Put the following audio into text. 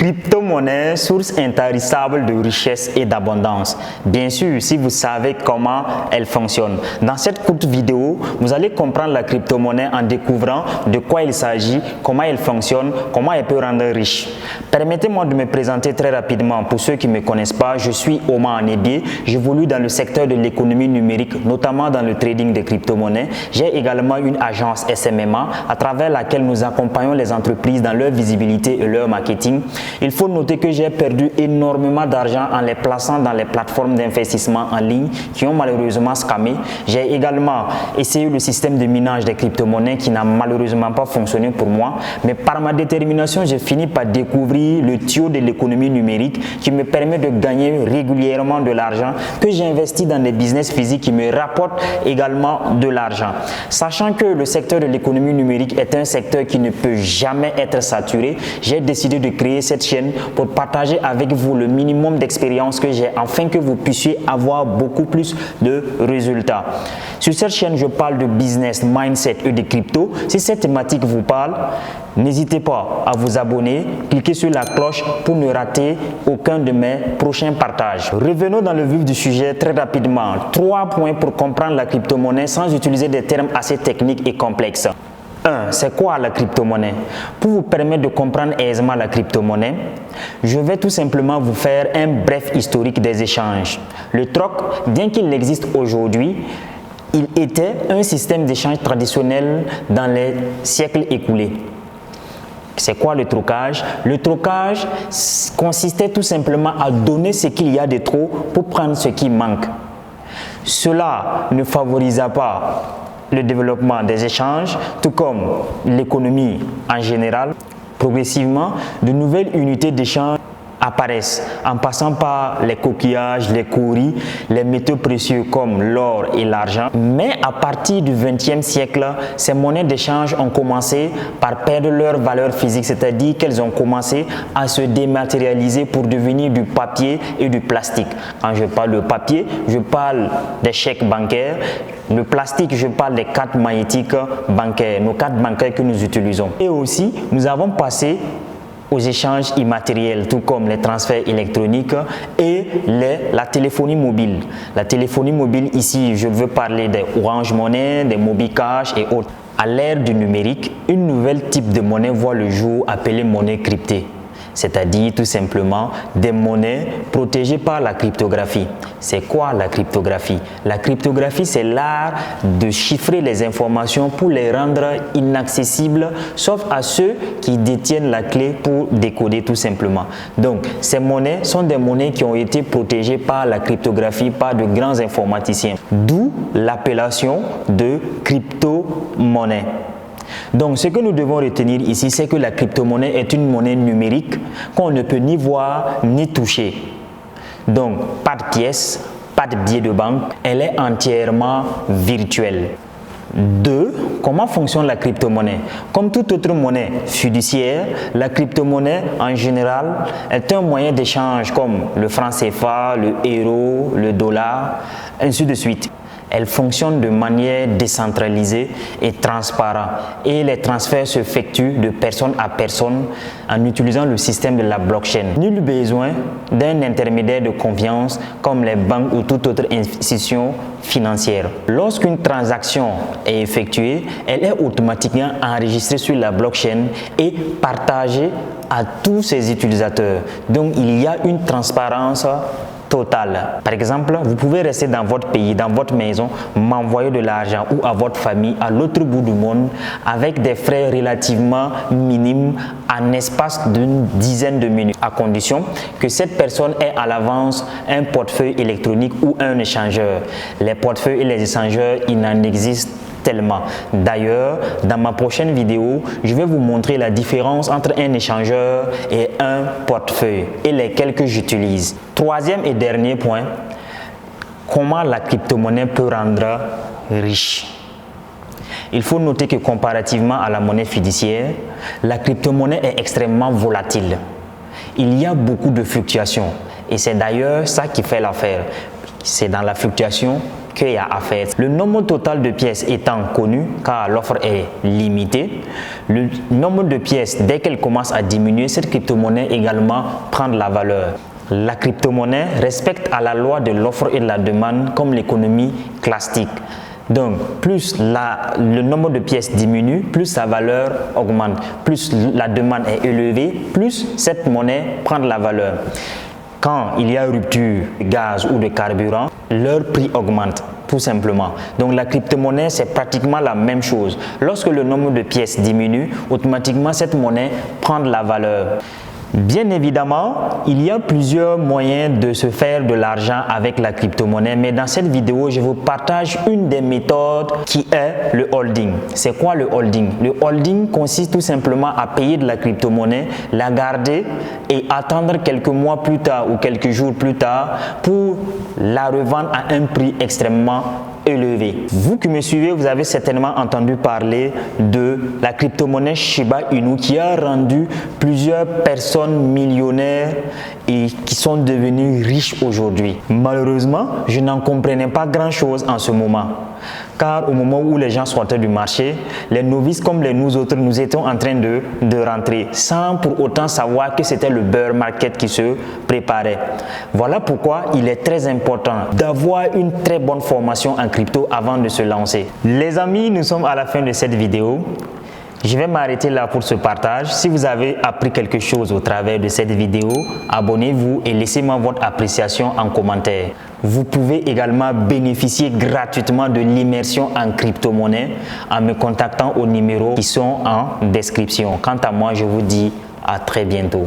Crypto-monnaie, source intarissable de richesse et d'abondance. Bien sûr, si vous savez comment elle fonctionne. Dans cette courte vidéo, vous allez comprendre la crypto-monnaie en découvrant de quoi il s'agit, comment elle fonctionne, comment elle peut rendre riche. Permettez-moi de me présenter très rapidement. Pour ceux qui ne me connaissent pas, je suis Omar Anébie. J'évolue dans le secteur de l'économie numérique, notamment dans le trading de crypto-monnaies. J'ai également une agence SMMA à travers laquelle nous accompagnons les entreprises dans leur visibilité et leur marketing. Il faut noter que j'ai perdu énormément d'argent en les plaçant dans les plateformes d'investissement en ligne qui ont malheureusement scammé. J'ai également essayé le système de minage des crypto-monnaies qui n'a malheureusement pas fonctionné pour moi. Mais par ma détermination, j'ai fini par découvrir le tuyau de l'économie numérique qui me permet de gagner régulièrement de l'argent que j'investis dans des business physiques qui me rapportent également de l'argent. Sachant que le secteur de l'économie numérique est un secteur qui ne peut jamais être saturé, j'ai décidé de créer cette chaîne pour partager avec vous le minimum d'expérience que j'ai afin que vous puissiez avoir beaucoup plus de résultats. Sur cette chaîne, je parle de business, mindset et de crypto. Si cette thématique vous parle, n'hésitez pas à vous abonner, cliquez sur la cloche pour ne rater aucun de mes prochains partages. Revenons dans le vif du sujet très rapidement. 3 points pour comprendre la crypto-monnaie sans utiliser des termes assez techniques et complexes. 1. C'est quoi la crypto-monnaie? Pour vous permettre de comprendre aisément la crypto-monnaie, je vais tout simplement vous faire un bref historique des échanges. Le troc, bien qu'il existe aujourd'hui, il était un système d'échange traditionnel dans les siècles écoulés. C'est quoi le trocage? Le trocage consistait tout simplement à donner ce qu'il y a de trop pour prendre ce qui manque. Cela ne favorisa pas le développement des échanges, tout comme l'économie en général. Progressivement, de nouvelles unités d'échange apparaissent en passant par les coquillages, les cauris, les métaux précieux comme l'or et l'argent. Mais à partir du XXe siècle, ces monnaies d'échange ont commencé par perdre leur valeur physique, c'est-à-dire qu'elles ont commencé à se dématérialiser pour devenir du papier et du plastique. Quand je parle de papier, je parle des chèques bancaires. Le plastique, je parle des cartes magnétiques bancaires, nos cartes bancaires que nous utilisons. Et aussi, nous avons passé aux échanges immatériels, tout comme les transferts électroniques et la téléphonie mobile. La téléphonie mobile, ici, je veux parler des Orange Money, des Mobicash et autres. À l'ère du numérique, une nouvelle type de monnaie voit le jour appelée monnaie cryptée. C'est-à-dire tout simplement des monnaies protégées par la cryptographie. C'est quoi la cryptographie? La cryptographie, c'est l'art de chiffrer les informations pour les rendre inaccessibles, sauf à ceux qui détiennent la clé pour décoder tout simplement. Donc, ces monnaies sont des monnaies qui ont été protégées par la cryptographie, par de grands informaticiens. D'où l'appellation de crypto-monnaie. Donc, ce que nous devons retenir ici, c'est que la crypto-monnaie est une monnaie numérique qu'on ne peut ni voir ni toucher. Donc, pas de pièces, pas de billets de banque, elle est entièrement virtuelle. 2. Comment fonctionne la crypto-monnaie? Comme toute autre monnaie fiduciaire, la crypto-monnaie en général est un moyen d'échange comme le franc CFA, le euro, le dollar, ainsi de suite. Elle fonctionne de manière décentralisée et transparente et les transferts s'effectuent de personne à personne en utilisant le système de la blockchain. Nul besoin d'un intermédiaire de confiance comme les banques ou toute autre institution financière. Lorsqu'une transaction est effectuée, elle est automatiquement enregistrée sur la blockchain et partagée à tous ses utilisateurs. Donc il y a une transparence totale. Par exemple, vous pouvez rester dans votre pays, dans votre maison, m'envoyer de l'argent ou à votre famille à l'autre bout du monde avec des frais relativement minimes en espace d'une dizaine de minutes, à condition que cette personne ait à l'avance un portefeuille électronique ou un échangeur. Les portefeuilles et les échangeurs, il n'en existe tellement. D'ailleurs, dans ma prochaine vidéo, je vais vous montrer la différence entre un échangeur et un portefeuille et lesquels que j'utilise. Troisième et dernier point, comment la crypto-monnaie peut rendre riche. Il faut noter que comparativement à la monnaie fiduciaire, la crypto-monnaie est extrêmement volatile. Il y a beaucoup de fluctuations et c'est d'ailleurs ça qui fait l'affaire. C'est dans la fluctuation qu'il y a à faire. Le nombre total de pièces étant connu, car l'offre est limitée, le nombre de pièces, dès qu'elle commence à diminuer, cette crypto-monnaie également prend de la valeur. La crypto-monnaie respecte à la loi de l'offre et de la demande comme l'économie classique. Donc, plus le nombre de pièces diminue, plus sa valeur augmente. Plus la demande est élevée, plus cette monnaie prend de la valeur. Quand il y a rupture de gaz ou de carburant, leur prix augmente, tout simplement. Donc, la crypto-monnaie, c'est pratiquement la même chose. Lorsque le nombre de pièces diminue, automatiquement, cette monnaie prend de la valeur. Bien évidemment, il y a plusieurs moyens de se faire de l'argent avec la crypto-monnaie, mais dans cette vidéo, je vous partage une des méthodes qui est le holding. C'est quoi le holding? Le holding consiste tout simplement à payer de la crypto-monnaie, la garder et attendre quelques mois plus tard ou quelques jours plus tard pour la revendre à un prix extrêmement élevé. Vous qui me suivez, vous avez certainement entendu parler de la crypto-monnaie Shiba Inu qui a rendu plusieurs personnes millionnaires et qui sont devenues riches aujourd'hui. Malheureusement, je n'en comprenais pas grand-chose en ce moment. Car au moment où les gens sortaient du marché, les novices comme nous autres, nous étions en train de rentrer sans pour autant savoir que c'était le bear market qui se préparait. Voilà pourquoi il est très important d'avoir une très bonne formation en crypto avant de se lancer. Les amis, nous sommes à la fin de cette vidéo. Je vais m'arrêter là pour ce partage. Si vous avez appris quelque chose au travers de cette vidéo, abonnez-vous et laissez-moi votre appréciation en commentaire. Vous pouvez également bénéficier gratuitement de l'immersion en crypto-monnaie en me contactant aux numéros qui sont en description. Quant à moi, je vous dis à très bientôt.